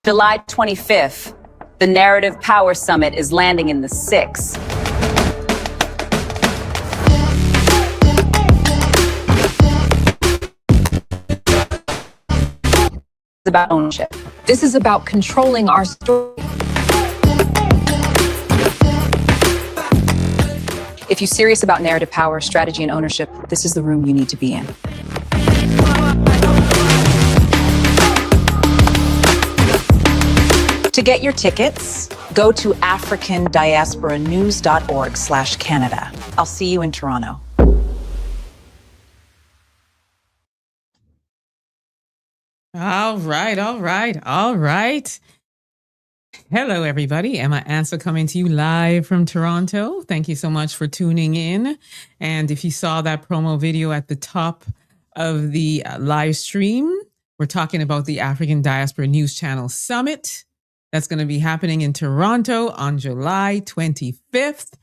July 25th, the Narrative Power Summit is landing in the 6. It's about ownership. This is about controlling our story. If you're serious about narrative power, strategy, and ownership, this is the room you need to be in. To get your tickets, go to africandiasporanews.org/Canada. I'll see you in Toronto. All right. Hello, everybody. Ansah coming to you live from Toronto. Thank you so much for tuning in. And if you saw that promo video at the top of the live stream, we're talking about the African Diaspora News Channel Summit. That's going to be happening in Toronto on July 25th.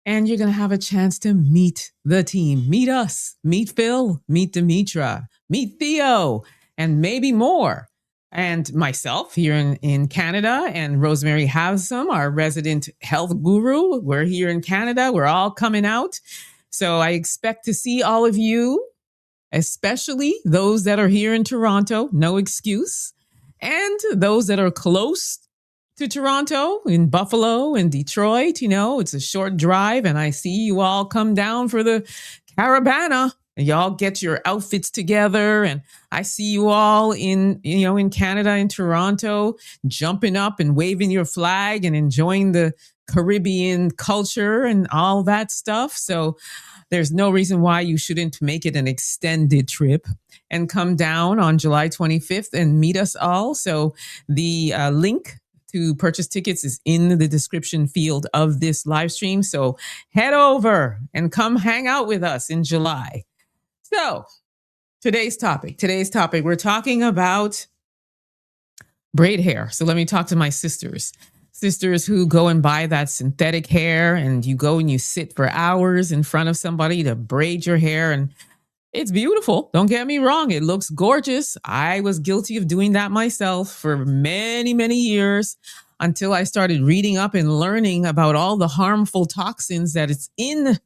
And you're going to have a chance to meet the team, meet us, meet Phil, meet Demetra, meet Theo, and maybe more. And myself here in Canada, and Rosemary Havsam, our resident health guru. We're here in Canada. We're all coming out. So I expect to see all of you, especially those that are here in Toronto, no excuse, and those that are close to Toronto, in Buffalo, in Detroit. You know, it's a short drive, and I see you all come down for the Caravana. And y'all get your outfits together, and I see you all in Canada, in Toronto, jumping up and waving your flag and enjoying the Caribbean culture and all that stuff. So there's no reason why you shouldn't make it an extended trip and come down on July 25th and meet us all. So the link to purchase tickets is in the description field of this live stream. So head over and come hang out with us in July. So today's topic, we're talking about braid hair. So let me talk to my sisters who go and buy that synthetic hair, and you go and you sit for hours in front of somebody to braid your hair. And it's beautiful. Don't get me wrong. It looks gorgeous. I was guilty of doing that myself for many, many years until I started reading up and learning about all the harmful toxins that it's in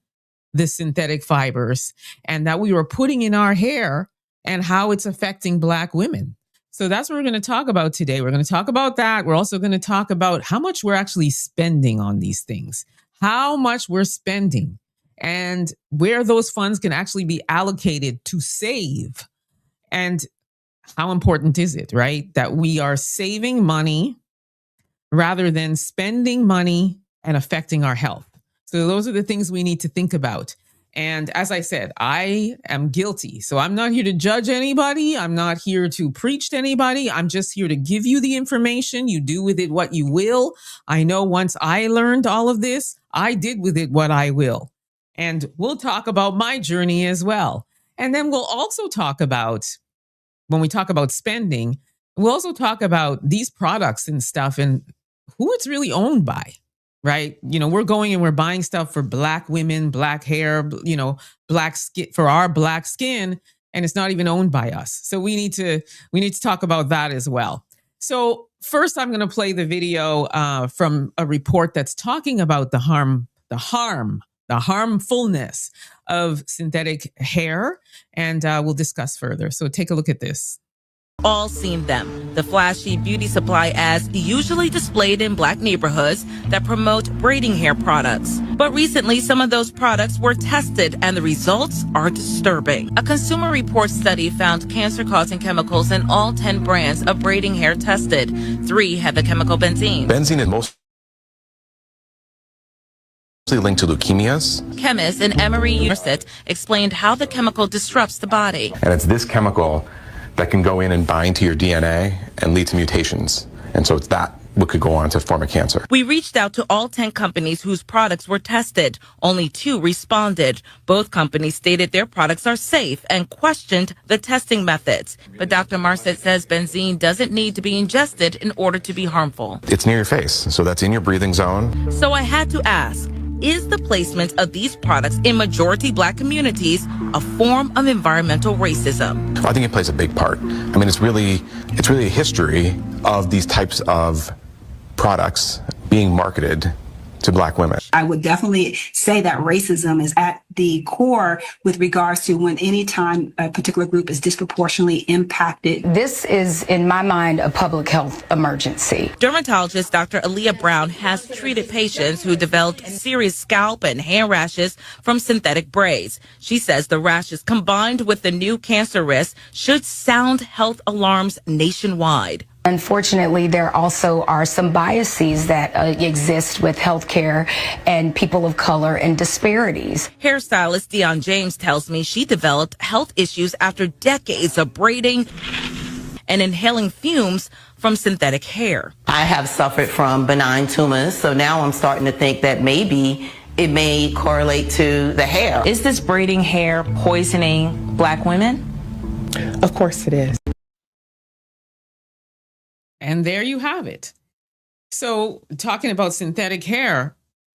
the synthetic fibers and that we were putting in our hair and how it's affecting Black women. So that's what we're going to talk about today. We're going to talk about that. We're also going to talk about how much we're actually spending on these things, how much we're spending, and where those funds can actually be allocated to save. And how important is it, right? That we are saving money rather than spending money and affecting our health. So those are the things we need to think about. And as I said, I am guilty. So I'm not here to judge anybody. I'm not here to preach to anybody. I'm just here to give you the information. You do with it what you will. I know once I learned all of this, I did with it what I will. And we'll talk about my journey as well. And then we'll also talk about, when we talk about spending, we'll also talk about these products and stuff and who it's really owned by. Right? You know, we're going and we're buying stuff for Black women, Black hair, Black skin, for our Black skin, and it's not even owned by us. So we need to talk about that as well. So first, I'm going to play the video from a report that's talking about the harmfulness of synthetic hair, and we'll discuss further. So take a look at this. All seen them. The flashy beauty supply ads usually displayed in Black neighborhoods that promote braiding hair products. But recently, some of those products were tested and the results are disturbing. A Consumer Reports study found cancer-causing chemicals in all 10 brands of braiding hair tested. 3 had the chemical benzene. Benzene is mostly linked to leukemias. Chemist in Emory University explained how the chemical disrupts the body. And it's this chemical that can go in and bind to your DNA and lead to mutations. And so it's that what could go on to form a cancer. We reached out to all 10 companies whose products were tested. Only 2 responded. Both companies stated their products are safe and questioned the testing methods. But Dr. Marset says benzene doesn't need to be ingested in order to be harmful. It's near your face, so that's in your breathing zone. So I had to ask, is the placement of these products in majority Black communities a form of environmental racism? I think it plays a big part. I mean, it's really a history of these types of products being marketed to Black women. I would definitely say that racism is at the core with regards to when any time a particular group is disproportionately impacted. This is, in my mind, a public health emergency. Dermatologist Dr. Aaliyah Brown has treated patients who developed serious scalp and hair rashes from synthetic braids. She says the rashes combined with the new cancer risk should sound health alarms nationwide. Unfortunately, there also are some biases that exist with healthcare and people of color and disparities. Hairstylist Dion James tells me she developed health issues after decades of braiding and inhaling fumes from synthetic hair. I have suffered from benign tumors, so now I'm starting to think that maybe it may correlate to the hair. Is this braiding hair poisoning Black women? Of course it is. And there you have it. So talking about synthetic hair,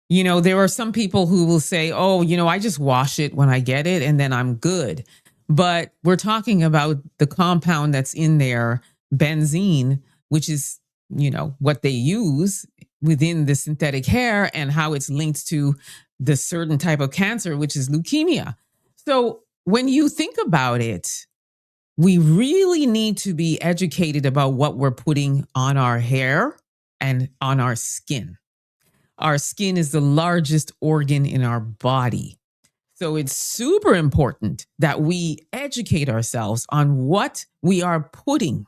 there are some people who will say, oh, I just wash it when I get it and then I'm good. But we're talking about the compound that's in there, benzene, which is, what they use within the synthetic hair and how it's linked to the certain type of cancer, which is leukemia. So when you think about it, we really need to be educated about what we're putting on our hair and on our skin. Our skin is the largest organ in our body. So it's super important that we educate ourselves on what we are putting.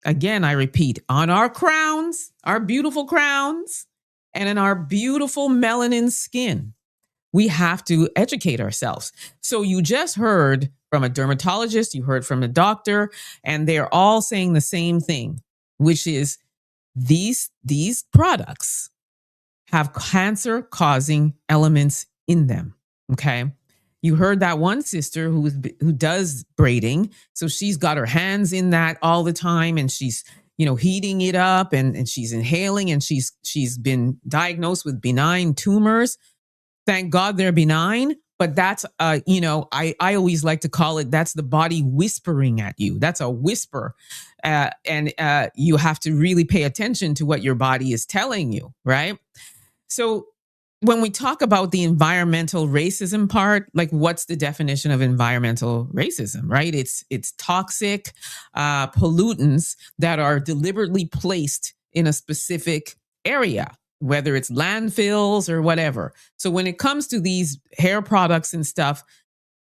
Again, I repeat, on our crowns, our beautiful crowns, and in our beautiful melanin skin. We have to educate ourselves. So you just heard from a dermatologist, you heard from a doctor, and they're all saying the same thing, which is these products have cancer-causing elements in them, okay? You heard that one sister who does braiding, so she's got her hands in that all the time, and she's heating it up, and she's inhaling, and she's been diagnosed with benign tumors. Thank God they're benign. But that's, I always like to call it, that's the body whispering at you. That's a whisper. And you have to really pay attention to what your body is telling you, right? So when we talk about the environmental racism part, like what's the definition of environmental racism, right? It's toxic pollutants that are deliberately placed in a specific area, whether it's landfills or whatever. So when it comes to these hair products and stuff,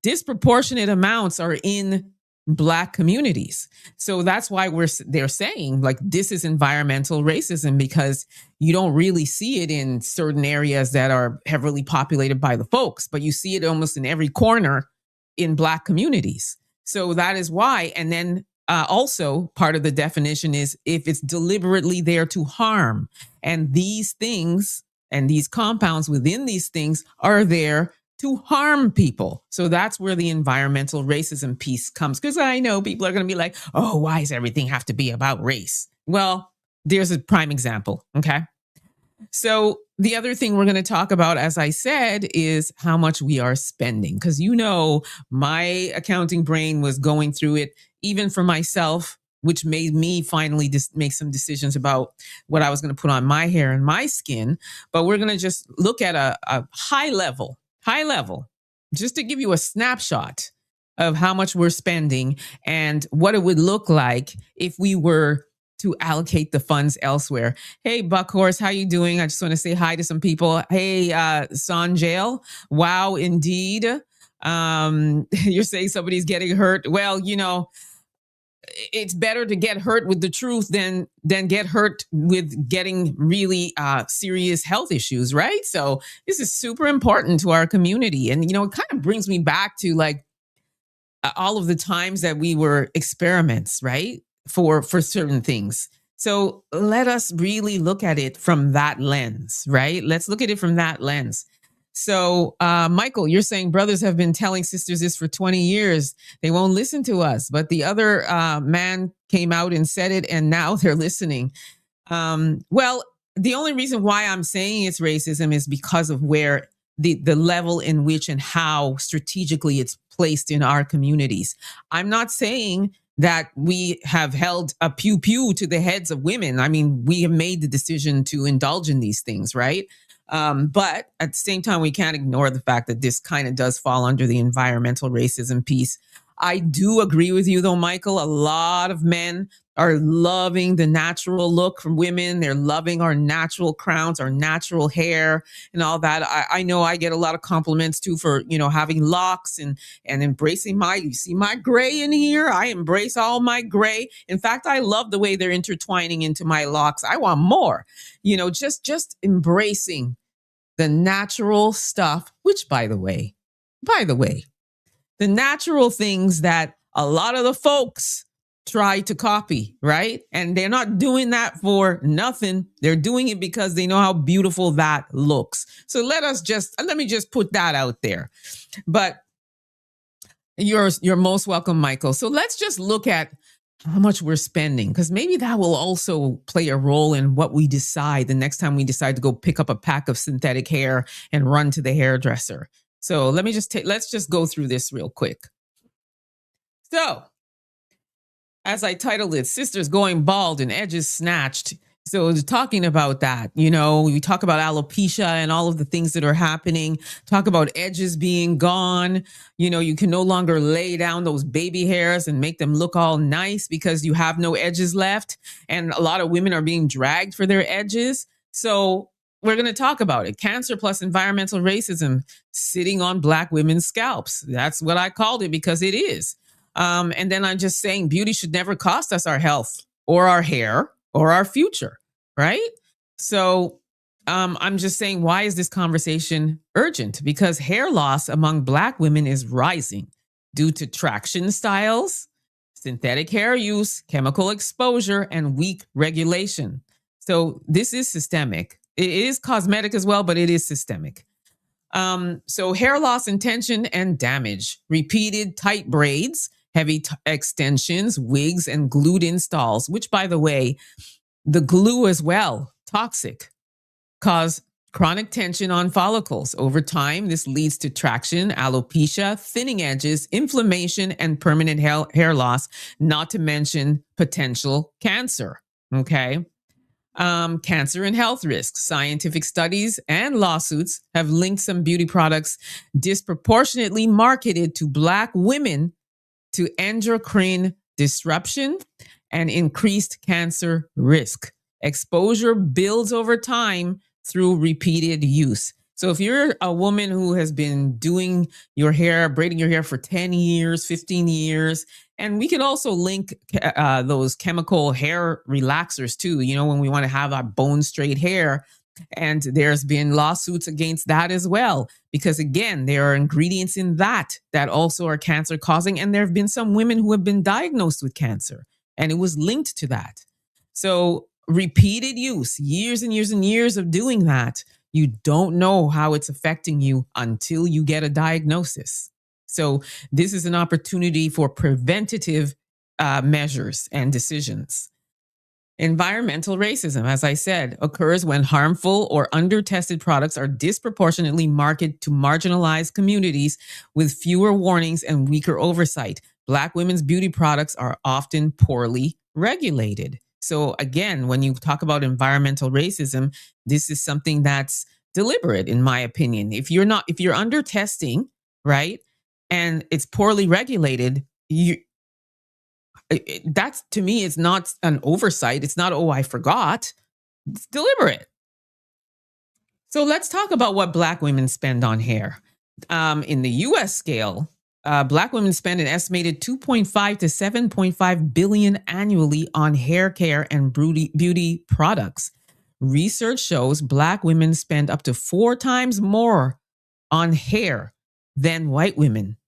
disproportionate amounts are in Black communities. So that's why they're saying like this is environmental racism, because you don't really see it in certain areas that are heavily populated by the folks, but you see it almost in every corner in Black communities. So that is why. And then also part of the definition is if it's deliberately there to harm, and these things and these compounds within these things are there to harm people. So that's where the environmental racism piece comes. Because I know people are going to be like, oh, why does everything have to be about race? Well, there's a prime example. Okay. So the other thing we're going to talk about, as I said, is how much we are spending. Because my accounting brain was going through it, even for myself, which made me finally make some decisions about what I was going to put on my hair and my skin. But we're going to just look at a high level, just to give you a snapshot of how much we're spending and what it would look like if we were to allocate the funds elsewhere. Hey, Buckhorse, how you doing? I just want to say hi to some people. Hey, Sanjail. Wow, indeed. You're saying somebody's getting hurt. Well, it's better to get hurt with the truth than get hurt with getting really serious health issues, right? So this is super important to our community. And, it kind of brings me back to like all of the times that we were experiments, right? For certain things. So let us really look at it from that lens, right? Let's look at it from that lens. So, Michael, you're saying brothers have been telling sisters this for 20 years. They won't listen to us. But the other man came out and said it, and now they're listening. Well, the only reason why I'm saying it's racism is because of where the level in which and how strategically it's placed in our communities. I'm not saying that we have held a pew pew to the heads of women. I mean, we have made the decision to indulge in these things, right? But at the same time, we can't ignore the fact that this kind of does fall under the environmental racism piece. I do agree with you, though, Michael. A lot of men are loving the natural look from women. They're loving our natural crowns, our natural hair, and all that. I know I get a lot of compliments too for, having locks and embracing you see my gray in here. I embrace all my gray. In fact, I love the way they're intertwining into my locks. I want more, just embracing the natural stuff, which by the way, the natural things that a lot of the folks try to copy, right? And they're not doing that for nothing. They're doing it because they know how beautiful that looks. So let me just put that out there. But you're most welcome, Michael. So let's just look at how much we're spending, because maybe that will also play a role in what we decide the next time we decide to go pick up a pack of synthetic hair and run to the hairdresser. So let's just go through this real quick. So, as I titled it, Sisters Going Bald and Edges Snatched. So talking about that, we talk about alopecia and all of the things that are happening, talk about edges being gone. You can no longer lay down those baby hairs and make them look all nice because you have no edges left. And a lot of women are being dragged for their edges. So we're going to talk about it. Cancer plus environmental racism sitting on Black women's scalps. That's what I called it because it is. And then I'm just saying beauty should never cost us our health or our hair or our future, right? So I'm just saying, why is this conversation urgent? Because hair loss among Black women is rising due to traction styles, synthetic hair use, chemical exposure, and weak regulation. So this is systemic. It is cosmetic as well, but it is systemic. So hair loss, intention, and damage, repeated tight braids, heavy extensions, wigs, and glued installs, which, by the way, the glue as well, toxic, cause chronic tension on follicles. Over time, this leads to traction, alopecia, thinning edges, inflammation, and permanent hair loss, not to mention potential cancer. Okay. Cancer and health risks. Scientific studies and lawsuits have linked some beauty products disproportionately marketed to Black women to endocrine disruption and increased cancer risk. Exposure builds over time through repeated use. So if you're a woman who has been doing your hair, braiding your hair for 10 years, 15 years, and we can also link those chemical hair relaxers too, when we want to have our bone straight hair. And there's been lawsuits against that as well, because again, there are ingredients in that also are cancer causing. And there have been some women who have been diagnosed with cancer and it was linked to that. So repeated use, years and years and years of doing that, you don't know how it's affecting you until you get a diagnosis. So this is an opportunity for preventative measures and decisions. Environmental racism, as I said, occurs when harmful or under-tested products are disproportionately marketed to marginalized communities with fewer warnings and weaker oversight. Black women's beauty products are often poorly regulated. So again, when you talk about environmental racism, this is something that's deliberate, in my opinion. If you're under testing, right, and it's poorly regulated, that's, to me, it's not an oversight. It's not, oh, I forgot. It's deliberate. So let's talk about what Black women spend on hair. In the U.S. scale, Black women spend an estimated $2.5 to $7.5 billion annually on hair care and beauty products. Research shows Black women spend up to 4 times more on hair than white women.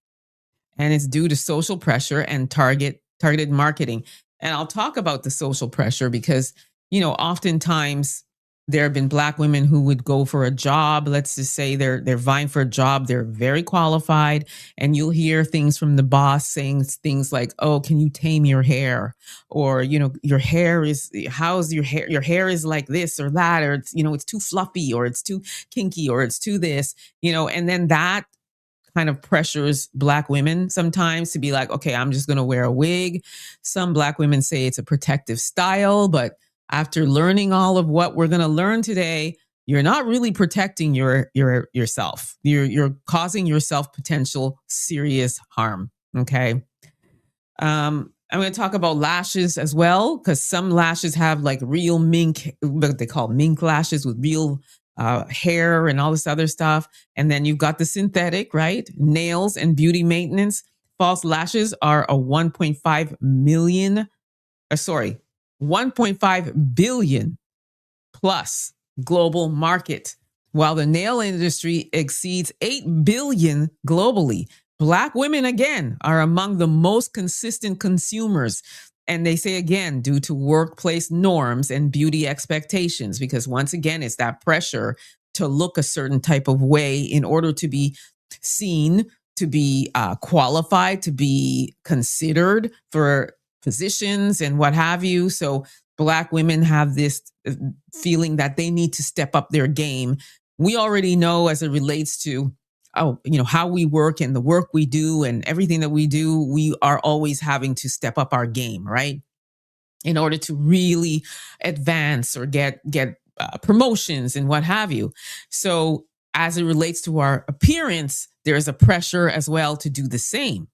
And it's due to social pressure and targeted marketing. And I'll talk about the social pressure because, oftentimes there have been Black women who would go for a job. Let's just say they're vying for a job. They're very qualified, and you'll hear things from the boss saying things like, "Oh, can you tame your hair?" Or, your hair is, how's your hair? Your hair is like this or that, or it's too fluffy, or it's too kinky, or it's too this, and then that kind of pressures Black women sometimes to be like, okay, I'm just going to wear a wig. Some Black women say it's a protective style, but after learning all of what we're going to learn today, you're not really protecting yourself. You're causing yourself potential serious harm. Okay. I'm going to talk about lashes as well, because some lashes have like real mink, what they call mink lashes, with real hair and all this other stuff. And then you've got the synthetic, right? Nails and beauty maintenance. False lashes are a 1.5 billion plus global market, while the nail industry exceeds 8 billion globally. Black women, again, are among the most consistent consumers. And they say, again, due to workplace norms and beauty expectations, because once again, it's that pressure to look a certain type of way in order to be seen, to be qualified, to be considered for positions and what have you. So Black women have this feeling that they need to step up their game. We already know, as it relates to how we work and the work we do and everything that we do, we are always having to step up our game, right? In order to really advance or get promotions and what have you. So as it relates to our appearance, there's a pressure as well to do the same.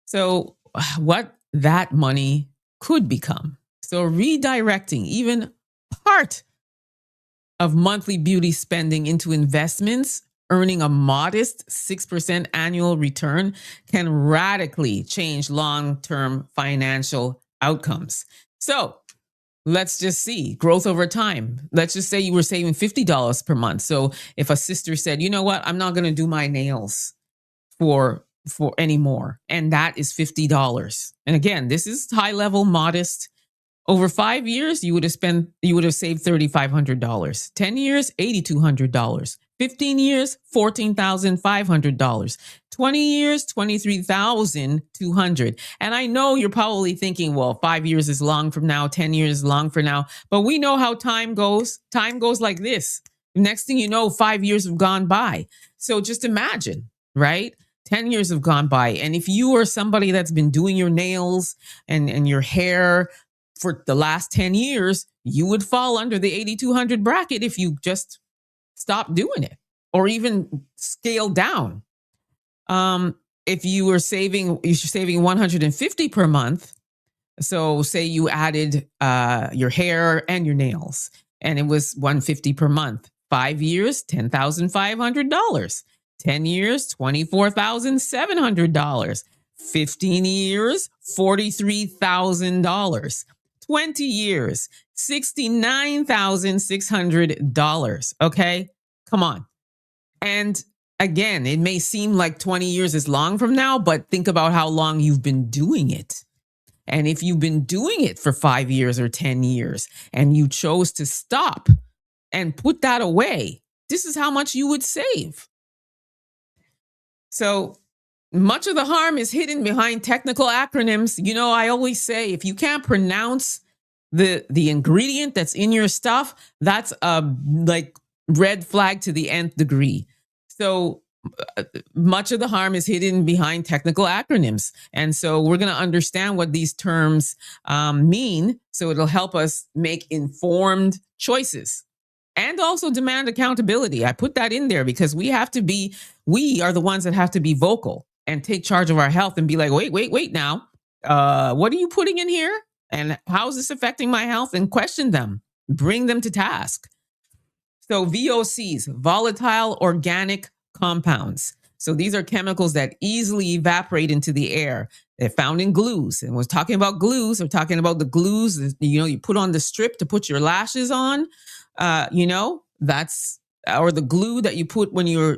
So what that money could become. So redirecting even part of monthly beauty spending into investments, earning a modest 6% annual return, can radically change long-term financial outcomes. So let's just see growth over time. Let's just say you were saving $50 per month. So if a sister said, you know what, I'm not going to do my nails for anymore, and that is $50. And again, this is high level, modest. Over 5 years, you would have saved $3,500. 10 years, $8,200. 15 years, $14,500. 20 years, $23,200. And I know you're probably thinking, well, 5 years is long from now, 10 years is long from now. But we know how time goes. Time goes like this. Next thing you know, 5 years have gone by. So just imagine, right? 10 years have gone by. And if you are somebody that's been doing your nails and your hair for the last 10 years, you would fall under the 8,200 bracket if you just stop doing it or even scale down. If you're saving $150 per month. So say you added your hair and your nails, and it was $150 per month. 5 years, $10,500. 10 years, $24,700. 15 years, $43,000. 20 years, $69,600. Okay, come on. And again, it may seem like 20 years is long from now, but think about how long you've been doing it. And if you've been doing it for 5 years or 10 years and you chose to stop and put that away, this is how much you would save. So much of the harm is hidden behind technical acronyms. You know, I always say, if you can't pronounce the ingredient that's in your stuff, that's a red flag to the nth degree. So much of the harm is hidden behind technical acronyms. And so we're going to understand what these terms mean. So it'll help us make informed choices and also demand accountability. I put that in there because we are the ones that have to be vocal and take charge of our health and be like, wait now. What are you putting in here? And how is this affecting my health? And question them, bring them to task. So VOCs, volatile organic compounds. So these are chemicals that easily evaporate into the air. They're found in glues. And we're talking about glues. We're talking about the glues, you put on the strip to put your lashes on, that's, or the glue that you put when you're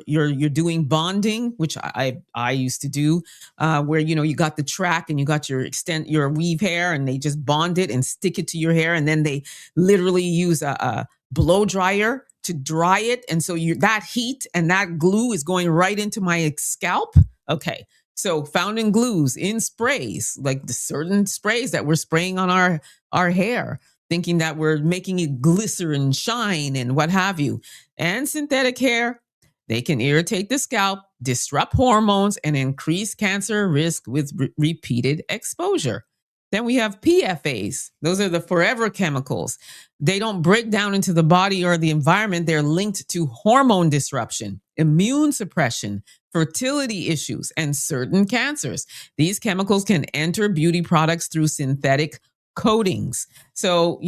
doing bonding, which I used to do, where, you got the track and you got your weave hair and they just bond it and stick it to your hair. And then they literally use a blow dryer to dry it. And so that heat and that glue is going right into my scalp. Okay. So fountain glues in sprays, like the certain sprays that we're spraying on our hair, thinking that we're making it glister and shine and what have you. And synthetic hair, they can irritate the scalp, disrupt hormones, and increase cancer risk with repeated exposure. Then we have PFAs. Those are the forever chemicals. They don't break down into the body or the environment. They're linked to hormone disruption, immune suppression, fertility issues, and certain cancers. These chemicals can enter beauty products through synthetic coatings. So,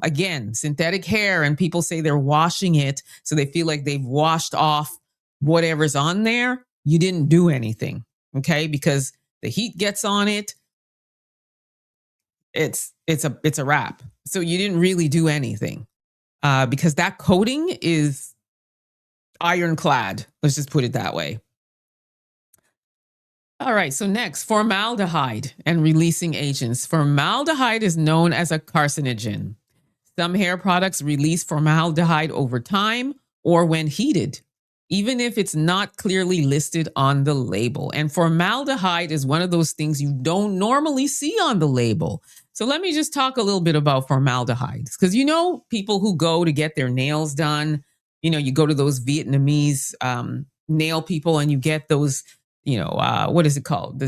again, synthetic hair, and people say they're washing it, so they feel like they've washed off whatever's on there. You didn't do anything, okay? Because the heat gets on it. It's a wrap. So you didn't really do anything because that coating is ironclad. Let's just put it that way. All right. So next, formaldehyde and releasing agents. Formaldehyde is known as a carcinogen. Some hair products release formaldehyde over time or when heated, even if it's not clearly listed on the label. And formaldehyde is one of those things you don't normally see on the label. So let me just talk a little bit about formaldehyde, because people who go to get their nails done, you go to those Vietnamese nail people and you get those, what is it called?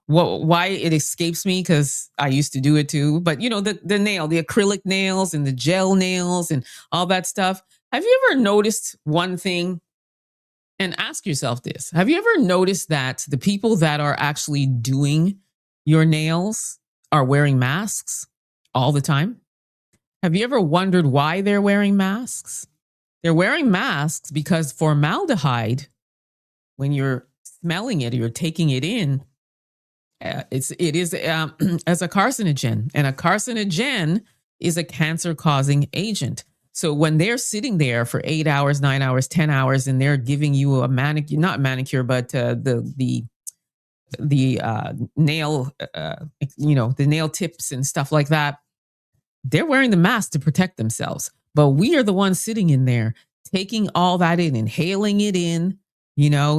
Why it escapes me, because I used to do it too. But the acrylic nails and the gel nails and all that stuff. Have you ever noticed one thing? And ask yourself this. Have you ever noticed that the people that are actually doing your nails are wearing masks all the time? Have you ever wondered why they're wearing masks? They're wearing masks because formaldehyde, when you're smelling it or you're taking it in, it is as a carcinogen, and a carcinogen is a cancer-causing agent. So when they're sitting there for 8 hours, 9 hours, 10 hours, and they're giving you a manicure, not manicure, but the nail, the nail tips and stuff like that, they're wearing the mask to protect themselves. But we are the ones sitting in there, taking all that in, inhaling it in,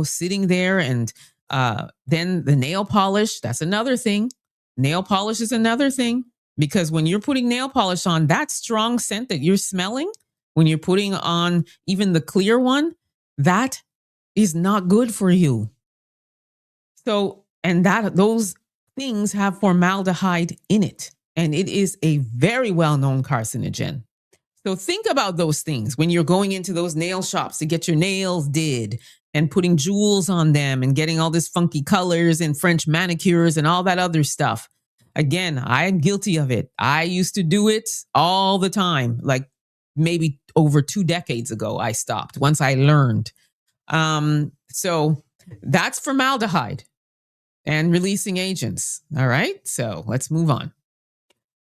sitting there. And then the nail polish, that's another thing. Nail polish is another thing, because when you're putting nail polish on, that strong scent that you're smelling, when you're putting on even the clear one, that is not good for you. So, and those things have formaldehyde in it, and it is a very well-known carcinogen. So think about those things when you're going into those nail shops to get your nails did and putting jewels on them and getting all this funky colors and French manicures and all that other stuff. Again, I am guilty of it. I used to do it all the time. Like maybe over 2 decades ago, I stopped once I learned. So that's formaldehyde and releasing agents. All right, so let's move on.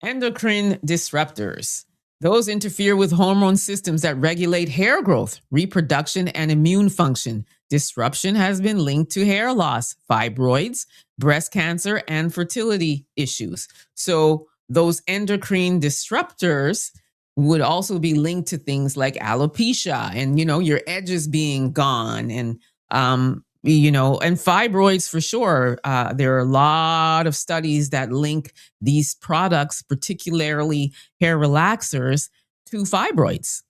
Endocrine disruptors. Those interfere with hormone systems that regulate hair growth, reproduction, and immune function. Disruption has been linked to hair loss, fibroids, breast cancer, and fertility issues. So those endocrine disruptors would also be linked to things like alopecia and, your edges being gone and, and fibroids for sure. There are a lot of studies that link these products, particularly hair relaxers, to fibroids,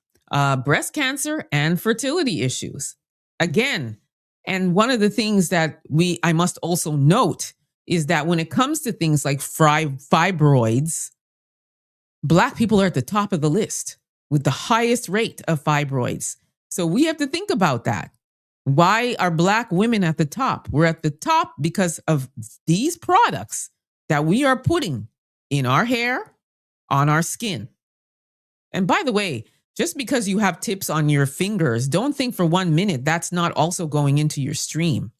breast cancer, and fertility issues. Again, and one of the things that I must also note is that when it comes to things like fibroids, Black people are at the top of the list with the highest rate of fibroids. So we have to think about that. Why are Black women at the top? We're at the top because of these products that we are putting in our hair, on our skin. And by the way, just because you have tips on your fingers, don't think for 1 minute that's not also going into your stream.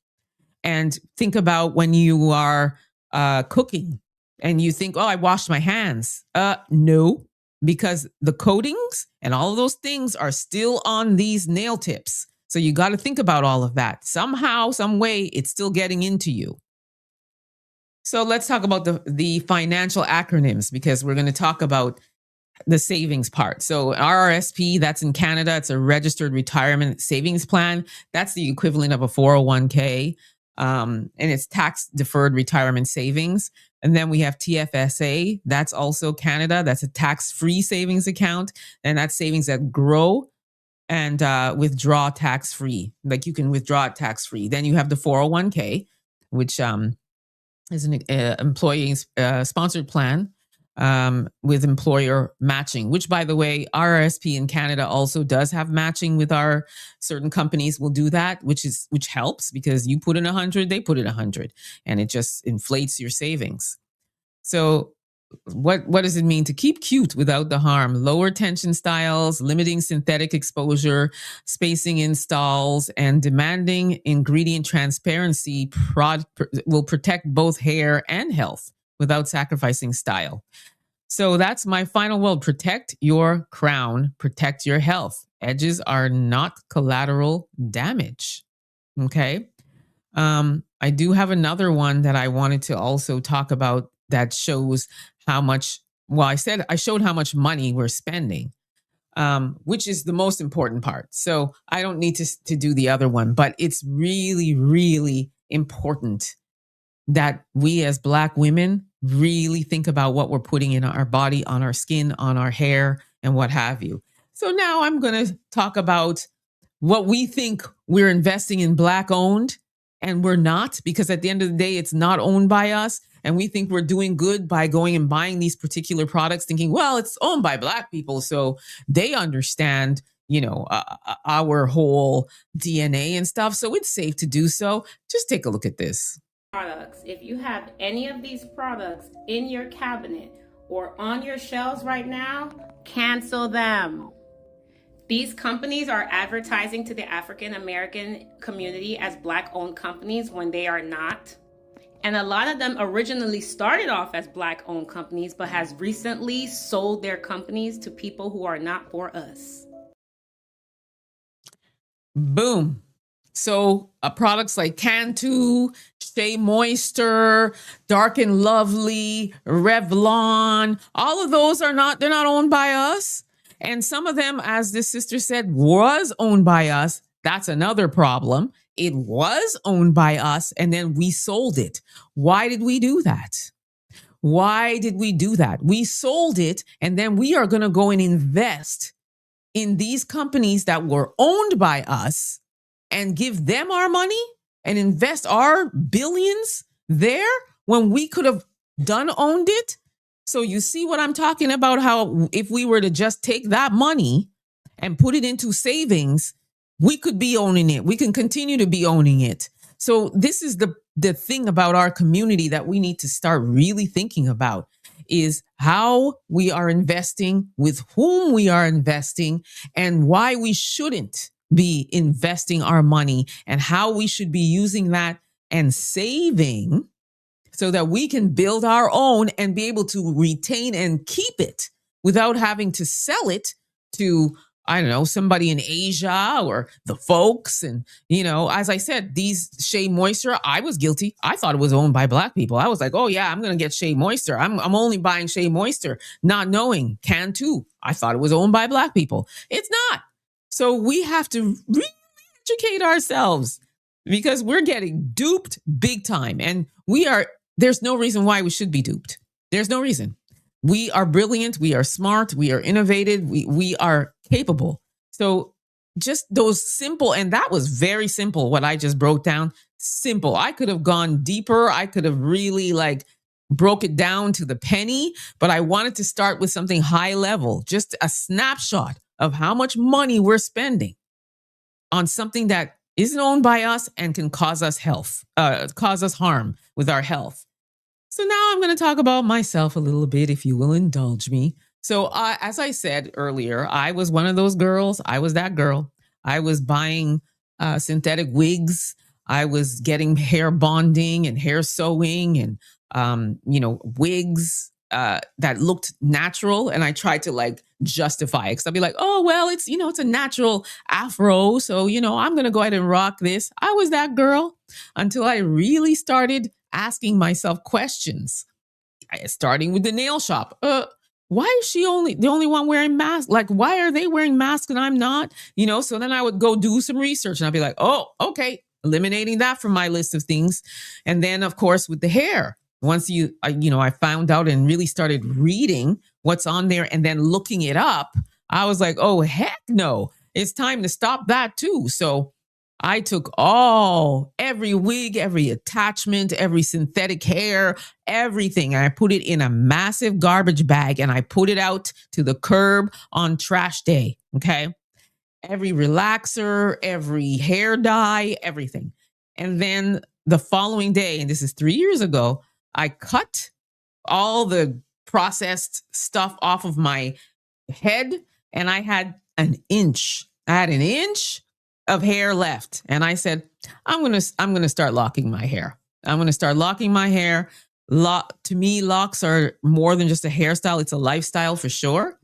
And think about when you are cooking and you think, oh, I washed my hands. No, because the coatings and all of those things are still on these nail tips. So you got to think about all of that. Somehow, some way, it's still getting into you. So let's talk about the financial acronyms, because we're going to talk about the savings part. So RRSP, that's in Canada. It's a registered retirement savings plan. That's the equivalent of a 401k. And it's tax deferred retirement savings. And then we have TFSA. That's also Canada. That's a tax-free savings account. And that's savings that grow and withdraw tax-free. Like you can withdraw it tax-free. Then you have the 401k, which is an employee sponsored plan with employer matching, which, by the way, RRSP in Canada also does have matching with our certain companies will do that, which helps because you put in 100, they put in 100, and it just inflates your savings. So what does it mean to keep cute without the harm? Lower tension styles, limiting synthetic exposure, spacing installs, and demanding ingredient transparency will protect both hair and health without sacrificing style. So that's my final word. Protect your crown, protect your health. Edges are not collateral damage. Okay. I do have another one that I wanted to also talk about that shows how much, well, I showed how much money we're spending, which is the most important part. So I don't need to do the other one, but it's really, really important that we as Black women really think about what we're putting in our body, on our skin, on our hair, and what have you. So now I'm going to talk about what we think we're investing in Black owned, and we're not, because at the end of the day, it's not owned by us. And we think we're doing good by going and buying these particular products, thinking, well, it's owned by Black people, so they understand, our whole DNA and stuff. So it's safe to do so. Just take a look at this. Products. If you have any of these products in your cabinet or on your shelves right now, cancel them. These companies are advertising to the African American community as Black-owned companies when they are not. And a lot of them originally started off as Black-owned companies, but has recently sold their companies to people who are not for us. Boom. So products like Cantu, Shea Moisture, Dark and Lovely, Revlon, all of those they're not owned by us. And some of them, as this sister said, was owned by us. That's another problem. It was owned by us and then we sold it. Why did we do that? Why did we do that? We sold it and then we are going to go and invest in these companies that were owned by us and give them our money and invest our billions there when we could have owned it. So you see what I'm talking about, how if we were to just take that money and put it into savings, we could be owning it. We can continue to be owning it. So this is the thing about our community that we need to start really thinking about, is how we are investing, with whom we are investing, and why we shouldn't be investing our money, and how we should be using that and saving so that we can build our own and be able to retain and keep it without having to sell it to, I don't know, somebody in Asia or the folks. And, as I said, these Shea Moisture, I was guilty. I thought it was owned by Black people. I was like, oh yeah, I'm going to get Shea Moisture. I'm only buying Shea Moisture, not knowing Cantu. I thought it was owned by Black people. It's not. So we have to really educate ourselves, because we're getting duped big time. And there's no reason why we should be duped. There's no reason. We are brilliant. We are smart. We are innovative. We are capable. So just those simple, and that was very simple, what I just broke down. Simple. I could have gone deeper. I could have really broke it down to the penny, but I wanted to start with something high level, just a snapshot of how much money we're spending on something that isn't owned by us and can cause us harm with our health. So now I'm going to talk about myself a little bit, if you will indulge me. So as I said earlier, I was one of those girls. I was that girl. I was buying synthetic wigs. I was getting hair bonding and hair sewing and, wigs that looked natural. And I tried to justify it, because I'd be like, oh, well, it's a natural afro. So, I'm going to go ahead and rock this. I was that girl until I really started asking myself questions, starting with the nail shop. why is she the only one wearing masks? Like, why are they wearing masks and I'm not? So then I would go do some research and I'd be like, oh, okay, eliminating that from my list of things. And then, of course, with the hair, once I found out and really started reading what's on there and then looking it up, I was like, oh, heck no, it's time to stop that too. So I took every wig, every attachment, every synthetic hair, everything, and I put it in a massive garbage bag and I put it out to the curb on trash day. Okay. Every relaxer, every hair dye, everything. And then the following day, and this is 3 years ago, I cut all the processed stuff off of my head and I had an inch. Of hair left. And I said, I'm going to start locking my hair. I'm going to start locking my hair. To me, locks are more than just a hairstyle. It's a lifestyle for sure.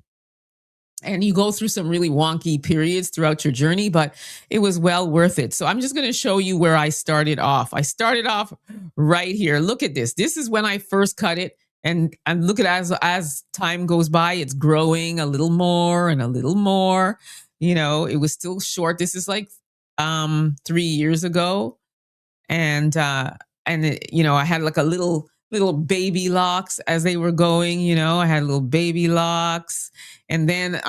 And you go through some really wonky periods throughout your journey, but it was well worth it. So I'm just going to show you where I started off. I started off right here. Look at this. This is when I first cut it. And look at as time goes by, it's growing a little more and a little more. It was still short. This is like 3 years ago. And I had like a little baby locks as they were going, I had little baby locks. And then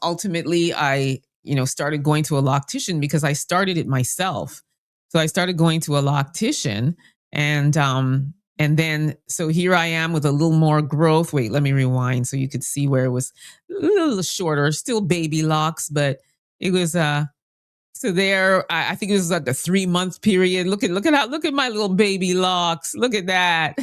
ultimately I, started going to a loctician because I started it myself. So I started going to a loctician and then, so here I am with a little more growth. Wait, let me rewind so you could see where it was a little shorter, still baby locks, but it was, so there, I think it was like a 3-month period. Look at my little baby locks. Look at that.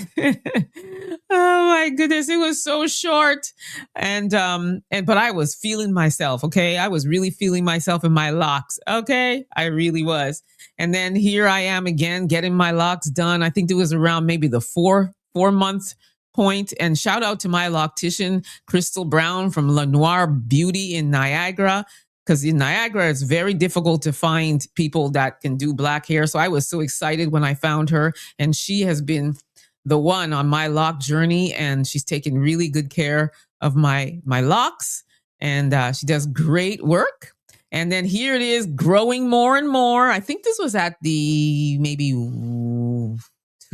Oh my goodness. It was so short. But I was feeling myself. Okay. I was really feeling myself in my locks. Okay. I really was. And then here I am again, getting my locks done. I think it was around maybe the 4-month point. And shout out to my loctician, Crystal Brown from Lenoir Beauty in Niagara. Because in Niagara, it's very difficult to find people that can do black hair. So I was so excited when I found her. And she has been the one on my lock journey. And she's taken really good care of my locks. And she does great work. And then here it is growing more and more. I think this was at the maybe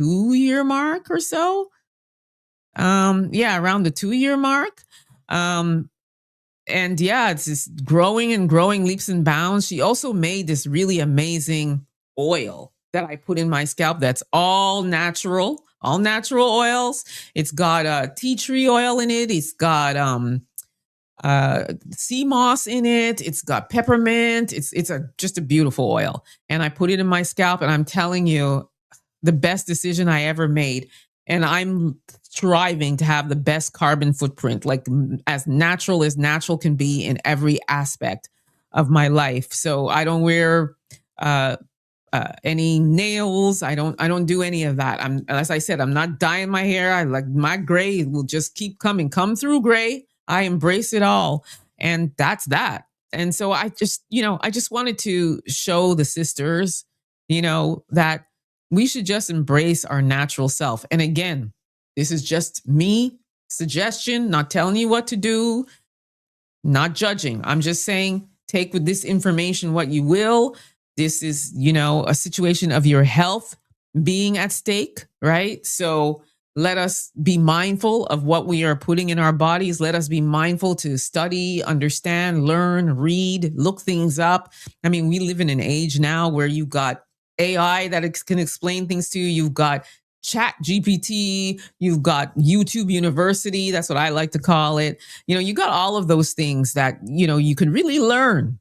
2-year mark or so. Around the 2-year mark. And yeah, it's just growing and growing leaps and bounds. She also made this really amazing oil that I put in my scalp that's all natural oils. It's got tea tree oil in it. It's got sea moss in it. It's got peppermint. It's just a beautiful oil. And I put it in my scalp and I'm telling you, the best decision I ever made. And I'm striving to have the best carbon footprint, like as natural can be in every aspect of my life. So I don't wear any nails. I don't do any of that. As I said, I'm not dyeing my hair. I like my gray will just keep coming. Come through gray. I embrace it all. And that's that. And so I just wanted to show the sisters, that we should just embrace our natural self. And again, this is just me, suggestion, not telling you what to do, not judging. I'm just saying, take with this information what you will. This is, a situation of your health being at stake, right? So let us be mindful of what we are putting in our bodies. Let us be mindful to study, understand, learn, read, look things up. I mean, we live in an age now where you've got AI that can explain things to you. You've got Chat GPT, you've got YouTube University. That's what I like to call it. You got all of those things that, you can really learn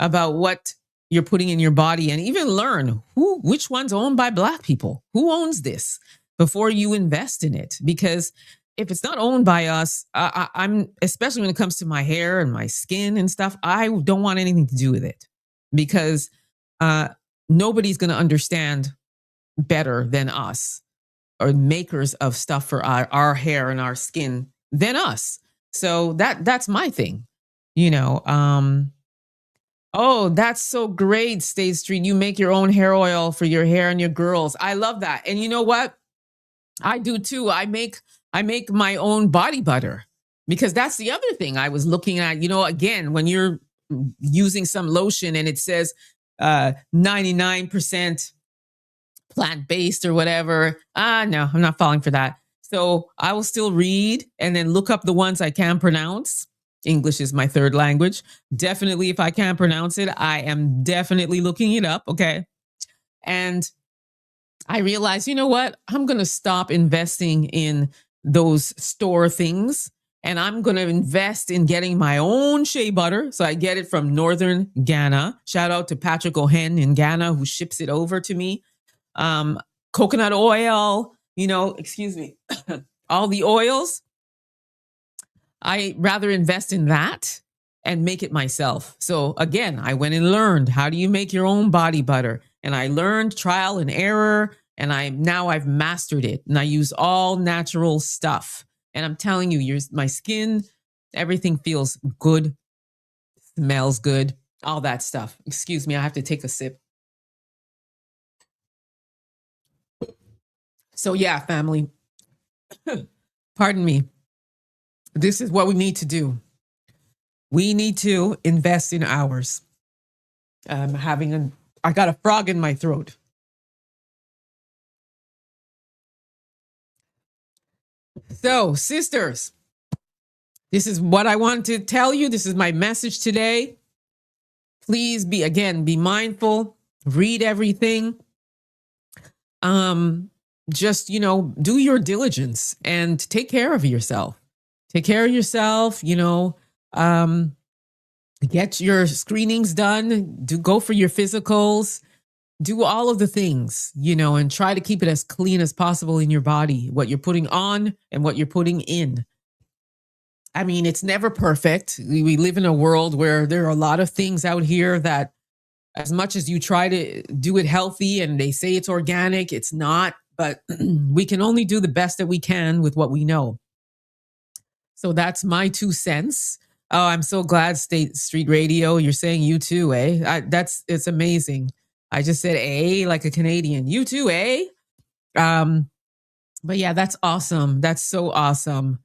about what you're putting in your body and even learn which one's owned by Black people. Who owns this before you invest in it? Because if it's not owned by us, I'm, especially when it comes to my hair and my skin and stuff, I don't want anything to do with it because, nobody's going to understand better than us or makers of stuff for our hair and our skin than us. So that's my thing, Oh, that's so great, State Street. You make your own hair oil for your hair and your girls. I love that. And you know what? I do too. I make my own body butter. Because that's the other thing I was looking at, again, when you're using some lotion and it says 99% plant-based or whatever. No, I'm not falling for that. So I will still read and then look up the ones I can pronounce. English is my third language. Definitely, if I can't pronounce it, I am definitely looking it up. Okay. And I realized, you know what? I'm going to stop investing in those store things. And I'm going to invest in getting my own shea butter. So I get it from northern Ghana. Shout out to Patrick O'Hen in Ghana who ships it over to me. Coconut oil, excuse me, all the oils. I rather invest in that and make it myself. So again, I went and learned, how do you make your own body butter? And I learned trial and error, and I've mastered it. And I use all natural stuff. And I'm telling you, my skin, everything feels good, smells good, all that stuff. Excuse me, I have to take a sip. So yeah, family, pardon me. This is what we need to do. We need to invest in ours. I got a frog in my throat. So, sisters, this is what I want to tell you. This is my message today. Please be mindful, read everything. Just, do your diligence and take care of yourself. Take care of yourself, get your screenings done, go for your physicals, do all of the things, and try to keep it as clean as possible in your body, what you're putting on and what you're putting in. I mean, it's never perfect. We live in a world where there are a lot of things out here that, as much as you try to do it healthy and they say it's organic, it's not, but we can only do the best that we can with what we know. So that's my 2 cents. Oh, I'm so glad State Street Radio, you're saying you too, eh? It's amazing. I just said like a Canadian. You too, eh? But yeah, that's awesome. That's so awesome.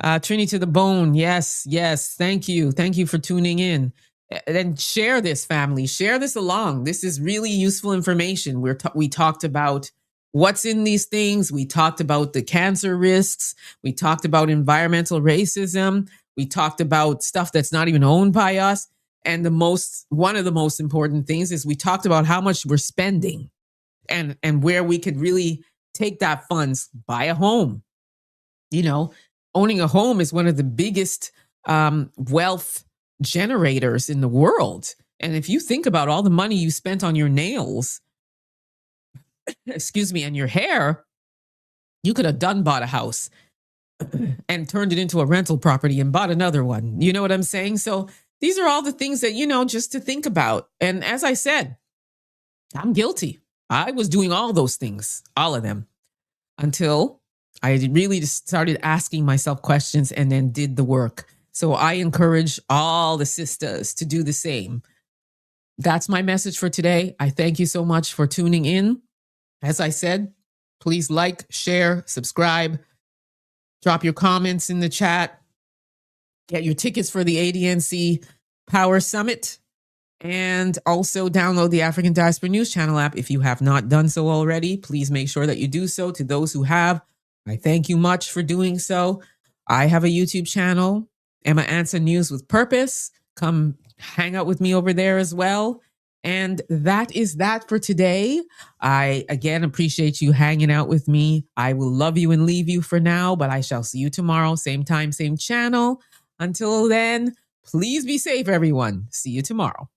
Trini to the bone. Yes. Thank you. Thank you for tuning in. And share this, family. Share this along. This is really useful information. We talked about what's in these things. We talked about the cancer risks. We talked about environmental racism. We talked about stuff that's not even owned by us. And one of the most important things is we talked about how much we're spending and where we could really take that funds, buy a home. Owning a home is one of the biggest wealth generators in the world. And if you think about all the money you spent on your nails, excuse me, and your hair, you could have bought a house and turned it into a rental property and bought another one. You know what I'm saying? So these are all the things that, just to think about. And as I said, I'm guilty. I was doing all those things, all of them, until I really just started asking myself questions and then did the work. So I encourage all the sisters to do the same. That's my message for today. I thank you so much for tuning in. As I said, please like, share, subscribe, drop your comments in the chat, get your tickets for the ADNC Power Summit, and also download the African Diaspora News Channel app. If you have not done so already, please make sure that you do so. To those who have, I thank you much for doing so. I have a YouTube channel, Emma Ansah News with Purpose. Come hang out with me over there as well. And that is that for today. I, again, appreciate you hanging out with me. I will love you and leave you for now, but I shall see you tomorrow, same time, same channel. Until then, please be safe, everyone. See you tomorrow.